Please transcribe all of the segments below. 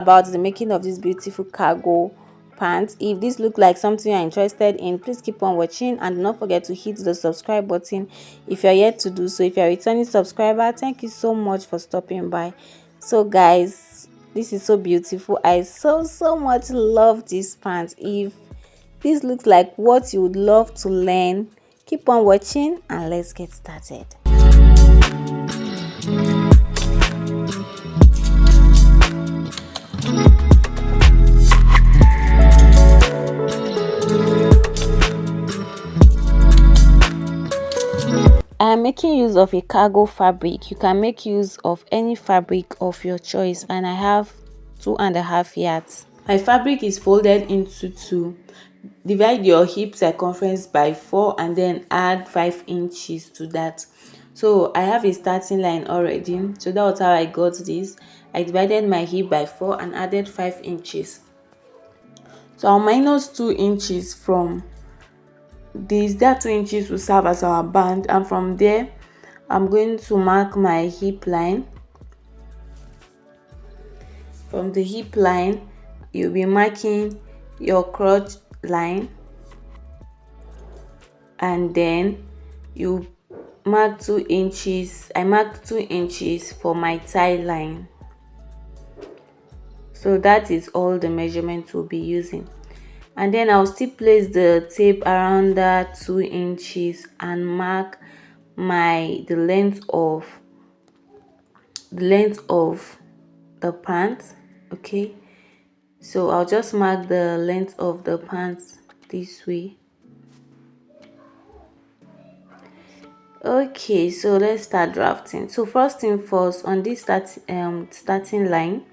about the making of this beautiful cargo pants. If this look like something you're interested in, please keep on watching and do not forget to hit the subscribe button if you're yet to do so. If you're a returning subscriber, thank you so much for stopping by. So guys, this is so beautiful. I so much love this pants. If this looks like what you would love to learn, keep on watching and let's get started. I am making use of a cargo fabric. You can make use of any fabric of your choice, and I have 2.5 yards. My fabric is folded into two. Divide your hip circumference by 4 and then add 5 inches to that. So I have a starting line already. So that was how I got this. I divided my hip by 4 and added 5 inches. So I'll minus 2 inches from this. That 2 inches will serve as our band, and from there I'm going to mark my hip line. From the hip line you'll be marking your crotch line, and then you mark 2 inches. I marked 2 inches for my thigh line. So that is all the measurements we'll be using. And then I'll still place the tape around that 2 inches and mark the length of the pants. Okay, so I'll just mark the length of the pants this way. Okay, so let's start drafting. So first thing first, on this starting line,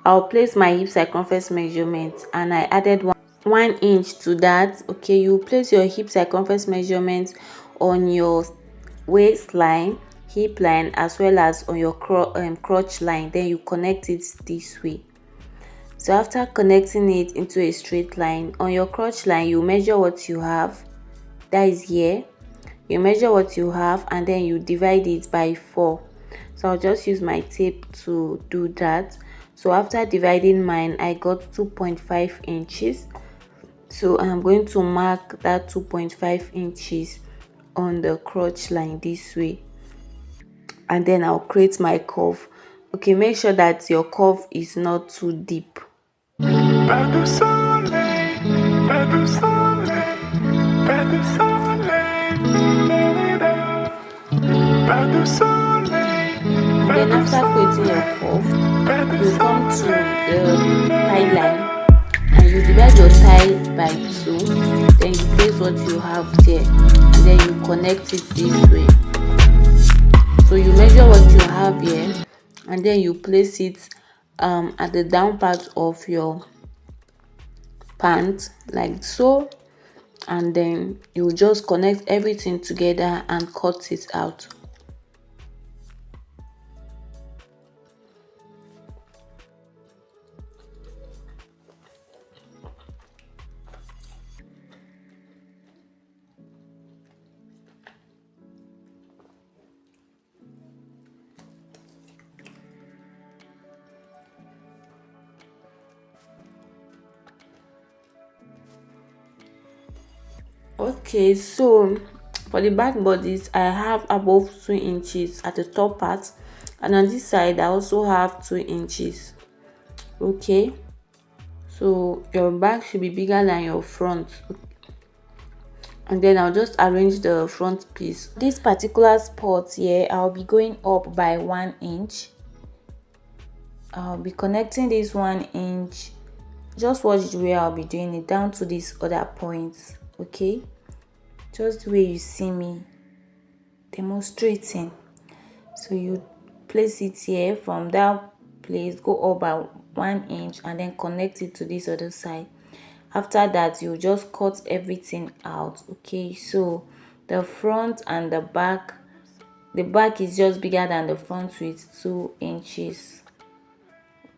I'll place my hip circumference measurement, and I added 1 inch to that. Okay, you place your hip circumference measurement on your waistline, hip line, as well as on your crotch line. Then you connect it this way. So after connecting it into a straight line, on your crotch line you measure what you have, that is here. You measure what you have and then you divide it by 4. So I'll just use my tape to do that. So after dividing mine, I got 2.5 inches. So I'm going to mark that 2.5 inches on the crotch line this way, and then I'll create my curve. Okay, make sure that your curve is not too deep. And then after creating your curve, you come to the thigh line and you divide your thigh by 2. Then you place what you have there and then you connect it this way. So you measure what you have here and then you place it at the down part of your pant like so, and then you just connect everything together and cut it out. Okay, so for the back bodies, I have above 2 inches at the top part, and on this side I also have 2 inches. Okay, so your back should be bigger than your front. And then I'll just arrange the front piece. This particular spot here, I'll be going up by 1 inch. I'll be connecting this 1 inch. Just watch the way I'll be doing it down to these other points. Okay, just the way you see me demonstrating. So you place it here, from that place go up by 1 inch and then connect it to this other side. After that you just cut everything out. Okay, so the front and the back is just bigger than the front with 2 inches.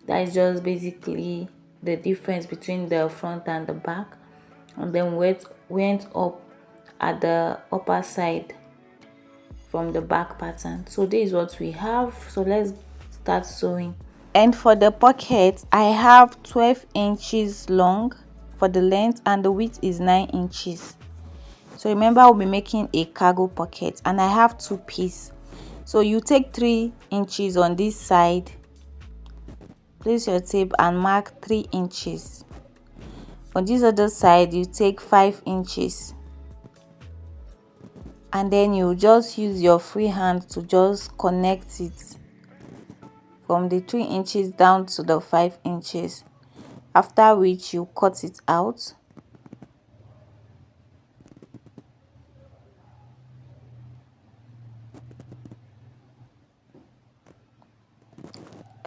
That is just basically the difference between the front and the back. And then went up at the upper side from the back pattern. So this is what we have. So let's start sewing. And for the pocket, I have 12 inches long for the length and the width is 9 inches. So remember, I'll be making a cargo pocket and I have two pieces. So you take 3 inches on this side, place your tape and mark 3 inches. On this other side, you take 5 inches. And then you just use your free hand to just connect it from the 3 inches down to the 5 inches, after which you cut it out.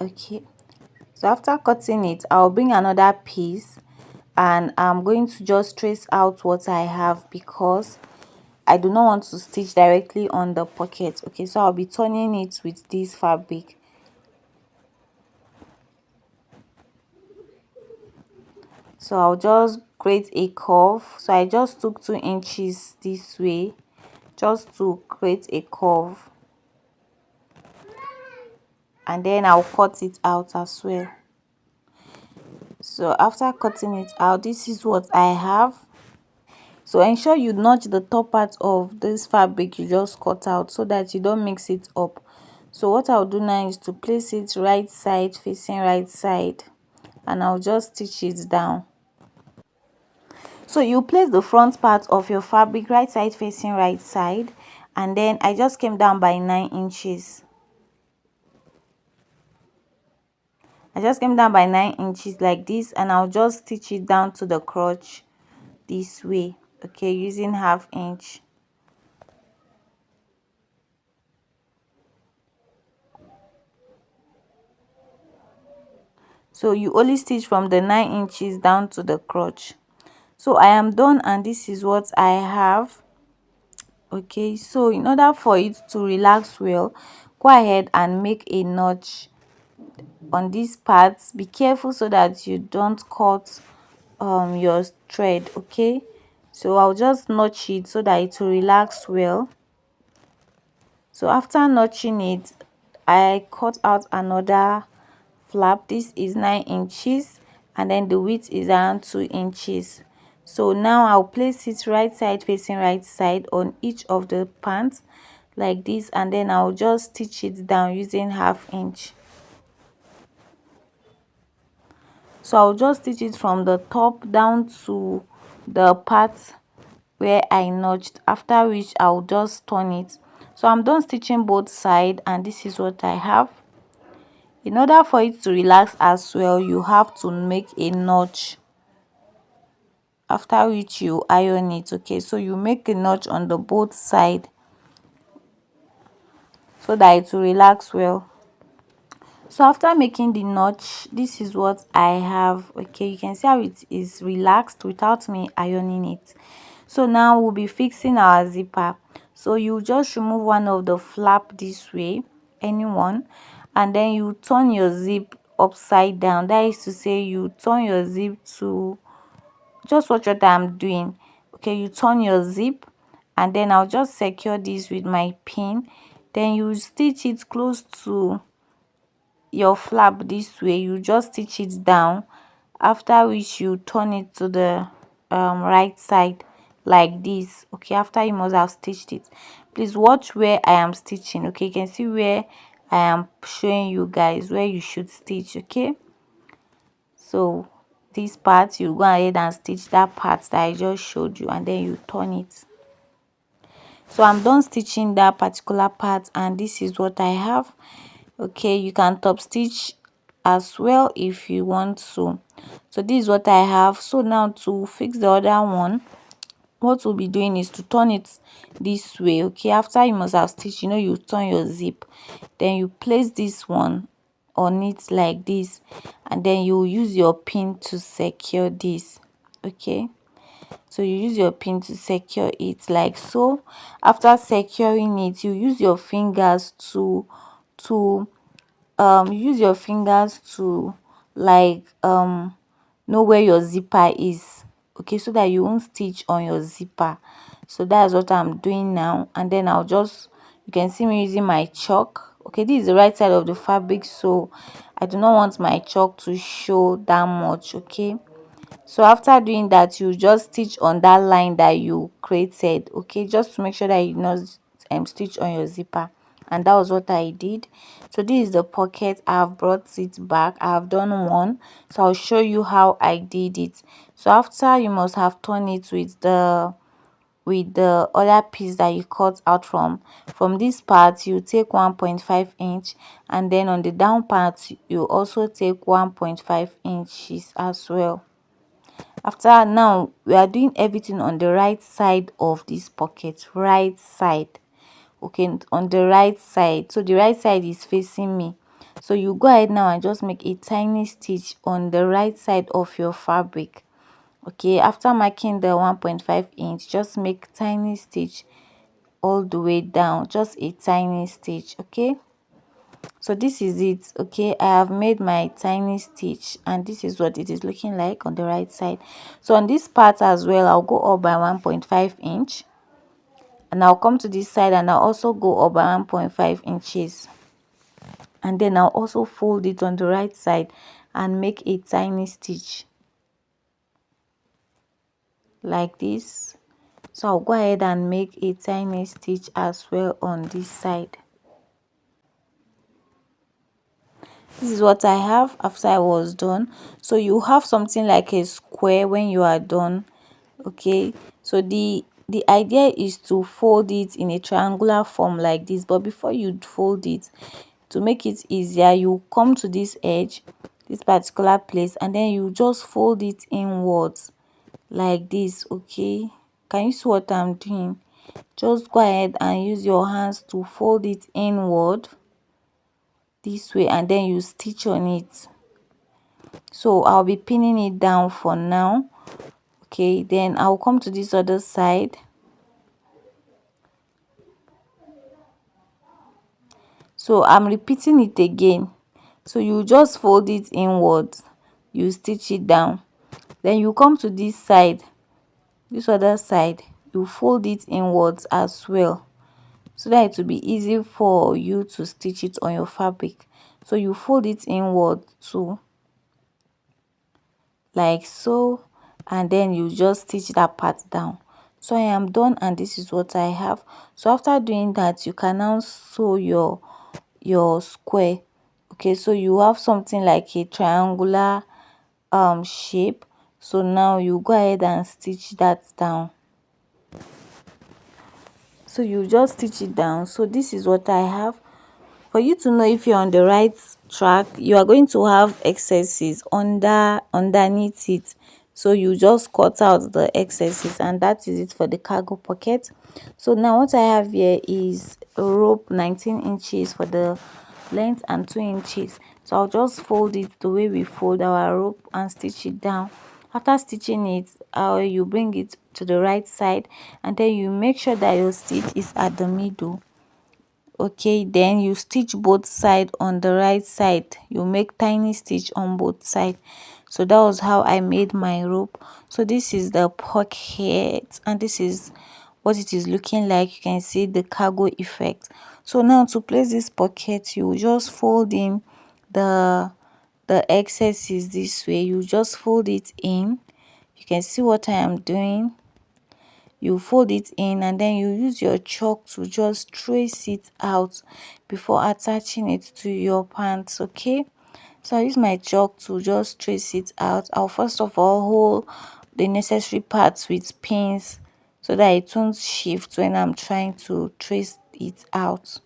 Okay, so after cutting it, I'll bring another piece and I'm going to just trace out what I have because I do not want to stitch directly on the pocket. Okay, so I'll be turning it with this fabric. So I'll just create a curve. So I just took 2 inches this way just to create a curve, and then I'll cut it out as well. So after cutting it out, this is what I have. So ensure you notch the top part of this fabric you just cut out so that you don't mix it up. So what I'll do now is to place it right side facing right side and I'll just stitch it down. So you place the front part of your fabric right side facing right side, and then I just came down by 9 inches. I just came down by 9 inches like this, and I'll just stitch it down to the crotch this way, okay, using ½ inch. So you only stitch from the 9 inches down to the crotch. So I am done and this is what I have. Okay, so in order for it to relax well, go ahead and make a notch on these parts. Be careful so that you don't cut your thread. Okay, so I'll just notch it so that it will relax well. So after notching it, I cut out another flap. This is 9 inches and then the width is around 2 inches. So now I'll place it right side facing right side on each of the pants like this, and then I'll just stitch it down using ½ inch. So I'll just stitch it from the top down to the part where I notched, after which I'll just turn it. So I'm done stitching both sides and this is what I have. In order for it to relax as well, you have to make a notch, after which you iron it. Okay, so you make a notch on the both side so that it will relax well. So after making the notch, this is what I have. Okay, you can see how it is relaxed without me ironing it. So now we'll be fixing our zipper. So you just remove one of the flap this way, anyone, and then you turn your zip upside down. That is to say, you turn your zip to, just watch what I'm doing. Okay, you turn your zip and then I'll just secure this with my pin. Then you stitch it close to your flap this way. You just stitch it down, after which you turn it to the right side like this. Okay, after you must have stitched it, please watch where I am stitching. Okay, you can see where I am showing you guys where you should stitch. Okay, so this part, you go ahead and stitch that part that I just showed you and then you turn it. So I'm done stitching that particular part and this is what I have. Okay, you can top stitch as well if you want to. So this is what I have. So now to fix the other one, what we'll be doing is to turn it this way. Okay, after you must have stitched, you turn your zip, then you place this one on it like this, and then you use your pin to secure this. Okay, so you use your pin to secure it like so. After securing it, you use your fingers to use your fingers to like know where your zipper is. Okay, so that you won't stitch on your zipper. So that's what I'm doing now, and then I'll just, you can see me using my chalk. Okay, this is the right side of the fabric, so I do not want my chalk to show that much. Okay, so after doing that, you just stitch on that line that you created. Okay, just to make sure that you not stitch on your zipper. And that was what I did. So this is the pocket. I have brought it back. I have done one, so I'll show you how I did it. So after, you must have torn it with the other piece that you cut out from this part. You take 1.5 inch, and then on the down part you also take 1.5 inches as well. After, now we are doing everything on the right side of this pocket, right side. Okay, on the right side, so the right side is facing me. So you go ahead now and just make a tiny stitch on the right side of your fabric. Okay, after marking the 1.5 inch, just make tiny stitch all the way down, just a tiny stitch. Okay, so this is it. Okay, I have made my tiny stitch, and this is what it is looking like on the right side. So on this part as well, I'll go up by 1.5 inch, and I'll come to this side and I'll also go up by 1.5 inches, and then I'll also fold it on the right side and make a tiny stitch like this. So I'll go ahead and make a tiny stitch as well on this side. This is what I have after I was done. So you have something like a square when you are done. Okay, so the idea is to fold it in a triangular form like this, but before you fold it, to make it easier, you come to this edge, this particular place, and then you just fold it inwards like this. Okay, can you see what I'm doing? Just go ahead and use your hands to fold it inward this way, and then you stitch on it. So I'll be pinning it down for now. Okay, then I'll come to this other side. So I'm repeating it again. So you just fold it inwards, you stitch it down, then you come to this side, this other side, you fold it inwards as well, so that it will be easy for you to stitch it on your fabric. So you fold it inward too, like so, and then you just stitch that part down. So I am done, and this is what I have. So after doing that, you can now sew your square. Okay, so you have something like a triangular shape. So now you go ahead and stitch that down. So you just stitch it down. So this is what I have. For you to know if you're on the right track, you are going to have excesses underneath it. So you just cut out the excesses, and that is it for the cargo pocket. So now what I have here is a rope 19 inches for the length and 2 inches. So I'll just fold it the way we fold our rope and stitch it down. After stitching it, you bring it to the right side, and then you make sure that your stitch is at the middle. Okay, then you stitch both sides. On the right side, you make tiny stitch on both sides. So that was how I made my rope. So this is the pocket, and this is what it is looking like. You can see the cargo effect. So now to place this pocket, you just fold in the excesses this way. You just fold it in. You can see what I am doing. You fold it in, and then you use your chalk to just trace it out before attaching it to your pants. Okay, so I use my chalk to just trace it out. I'll first of all hold the necessary parts with pins so that it won't shift when I'm trying to trace it out.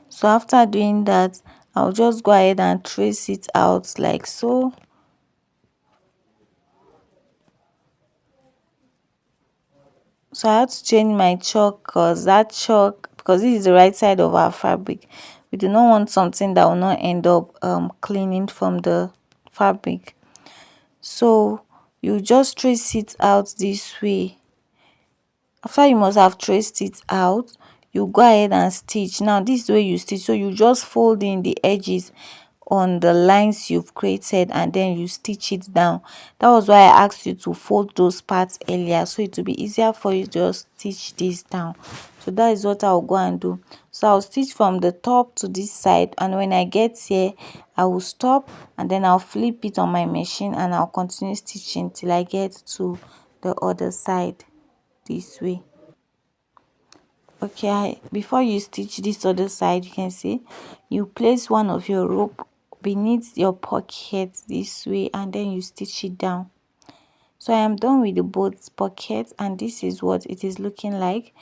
So after doing that, I'll just go ahead and trace it out like so. So I had to change my chalk, because because this is the right side of our fabric, we do not want something that will not end up cleaning from the fabric. So you just trace it out this way. After you must have traced it out, you go ahead and stitch. Now this is the way you stitch. So you just fold in the edges on the lines you've created and then you stitch it down. That was why I asked you to fold those parts earlier, so it will be easier for you to just stitch this down. So that is what I'll go and do. So I'll stitch from the top to this side, and when I get here I will stop and then I'll flip it on my machine and I'll continue stitching till I get to the other side this way. Okay, before you stitch this other side, you can see you place one of your rope beneath your pocket this way and then you stitch it down. So I am done with the both pockets and this is what it is looking like.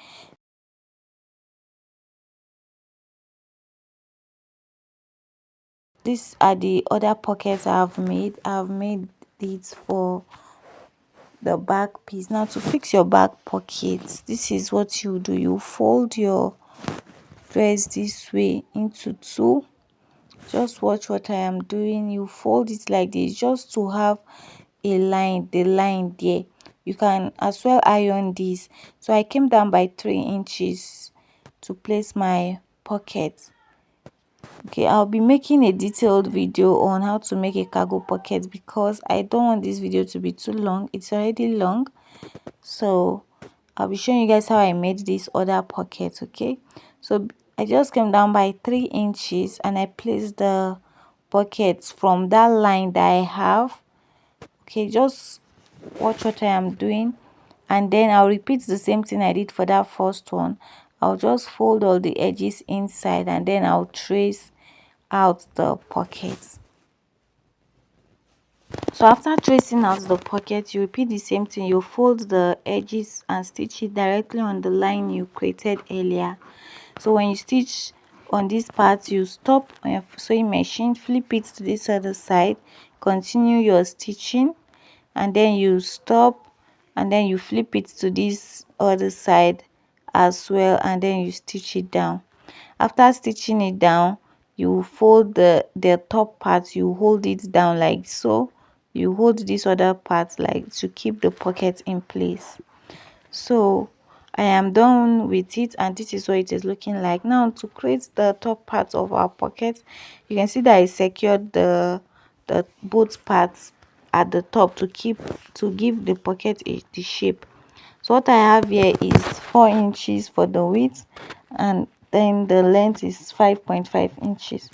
These are the other pockets I've made. I've made these for the back piece. Now to fix your back pockets, this is what you do. You fold your dress this way into two. Just watch what I am doing. You fold it like this just to have a line, the line there. You can as well iron this. So I came down by 3 inches to place my pocket. Okay, I'll be making a detailed video on how to make a cargo pocket because I don't want this video to be too long. It's already long, so I'll be showing you guys how I made this other pocket. Okay, so I just came down by 3 inches and I placed the pockets from that line that I have. Okay, just watch what I am doing and then I'll repeat the same thing I did for that first one. I'll just fold all the edges inside and then I'll trace out the pockets. So after tracing out the pocket, you repeat the same thing. You fold the edges and stitch it directly on the line you created earlier. So when you stitch on this part, you stop on your sewing machine, flip it to this other side, continue your stitching, and then you stop and then you flip it to this other side as well, and then you stitch it down. After stitching it down, you fold the top part, you hold it down like so. You hold this other part like to keep the pocket in place. So I am done with it and this is what it is looking like. Now to create the top part of our pocket, you can see that I secured the both parts at the top to give the pocket the shape. So what I have here is 4 inches for the width and then the length is 5.5 inches.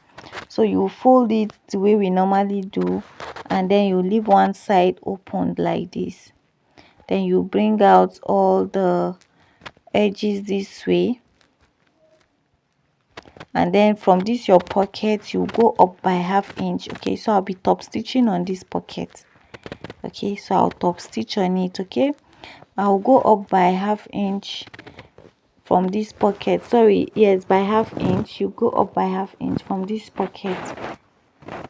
So you fold it the way we normally do and then you leave one side open like this. Then you bring out all the edges this way and then from this your pocket you go up by ½ inch. Okay, so I'll be top stitching on this pocket. Okay, so I'll top stitch on it. Okay, I'll go up by ½ inch from this pocket. Sorry, yes, by ½ inch. You go up by ½ inch from this pocket.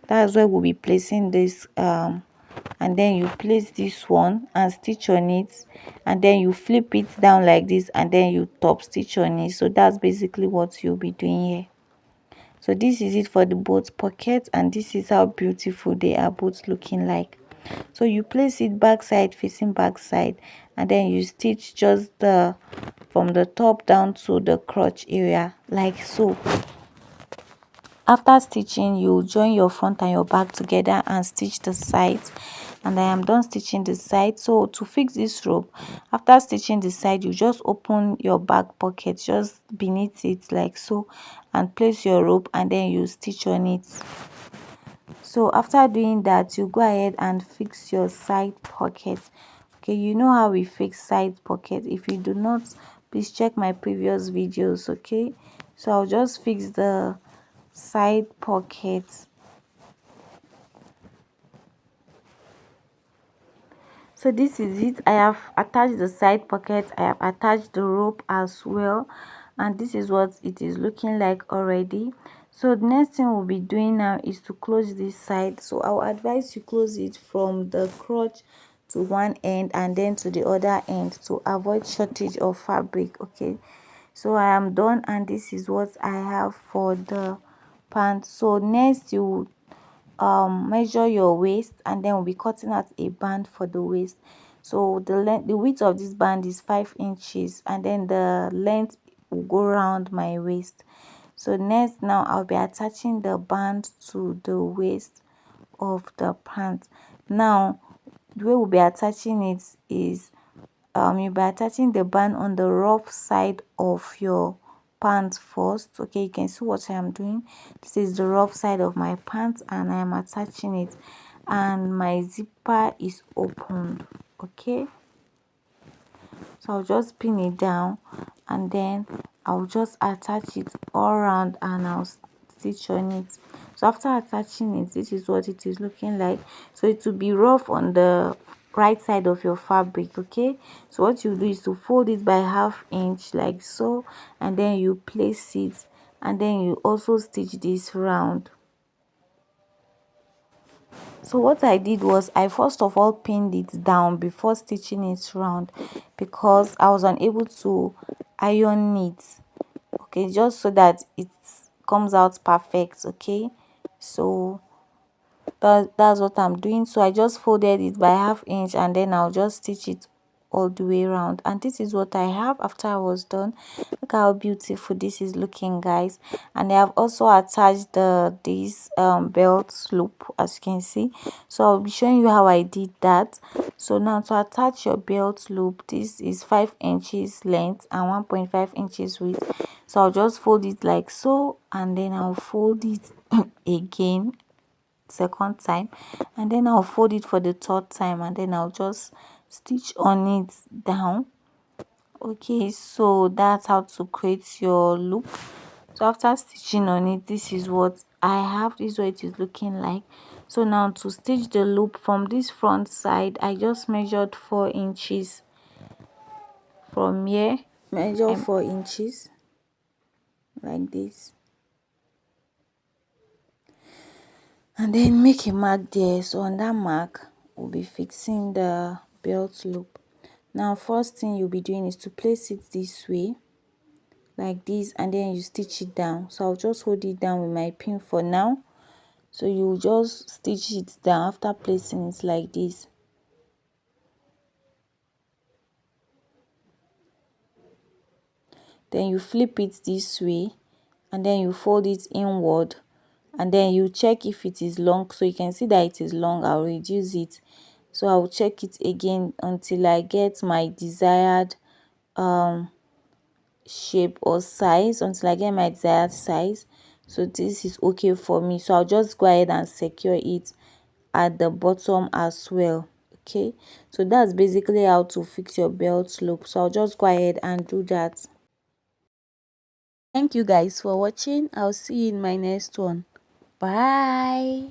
That's where we'll be placing this and then you place this one and stitch on it and then you flip it down like this and then you top stitch on it. So that's basically what you'll be doing here. So this is it for the both pockets and this is how beautiful they are both looking like. So you place it back side facing back side and then you stitch just the from the top down to the crotch area like so. After stitching, you join your front and your back together and stitch the sides, and I am done stitching the side. So to fix this rope, after stitching the side, you just open your back pocket just beneath it like so and place your rope and then you stitch on it. So after doing that, you go ahead and fix your side pocket. Okay, you know how we fix side pocket. If you do not, please check my previous videos. Okay, so I'll just fix the side pocket. So this is it. I have attached the side pocket, I have attached the rope as well, and this is what it is looking like already. So the next thing we'll be doing now is to close this side. So I will advise you close it from the crotch to one end and then to the other end to avoid shortage of fabric. Okay, so I am done and this is what I have for the pants. So next you measure your waist and then we'll be cutting out a band for the waist. So the width of this band is 5 inches and then the length will go around my waist. So next, now I'll be attaching the band to the waist of the pant. Now the way we'll be attaching it is you'll be attaching the band on the rough side of your pants first. Okay, you can see what I am doing. This is the rough side of my pants and I am attaching it, and my zipper is opened. Okay, so I'll just pin it down and then I'll just attach it all around and I'll stitch on it. So after attaching it, this is what it is looking like. So it will be rough on the right side of your fabric. Okay, so what you do is to fold it by ½ inch like so, and then you place it, and then you also stitch this round. So what I did was I first of all pinned it down before stitching it round, because I was unable to iron it. Okay, just so that it comes out perfect. Okay, so that's what I'm doing. So I just folded it by ½ inch and then I'll just stitch it all the way around, and this is what I have after I was done. Look how beautiful this is looking, guys. And I have also attached this belt loop, as you can see. So I'll be showing you how I did that. So now to attach your belt loop, this is 5 inches length and 1.5 inches width. So I'll just fold it like so, and then I'll fold it again second time, and then I'll fold it for the third time, and then I'll just stitch on it down. Okay, so that's how to create your loop. So after stitching on it, this is what I have. This is what it is looking like. So now to stitch the loop from this front side, I just measured 4 inches from here. Measure 4 inches like this, and then make a mark there. So on that mark, we'll be fixing the belt loop. Now first thing you'll be doing is to place it this way like this, and then you stitch it down. So I'll just hold it down with my pin for now. So you just stitch it down after placing it like this. Then you flip it this way, and then you fold it inward, and then you check if it is long. So you can see that it is long. I'll reduce it. So I'll check it again until I get my desired shape or size, until I get my desired size. So this is okay for me. So I'll just go ahead and secure it at the bottom as well. Okay, so that's basically how to fix your belt loop. So I'll just go ahead and do that. Thank you guys for watching. I'll see you in my next one. Bye.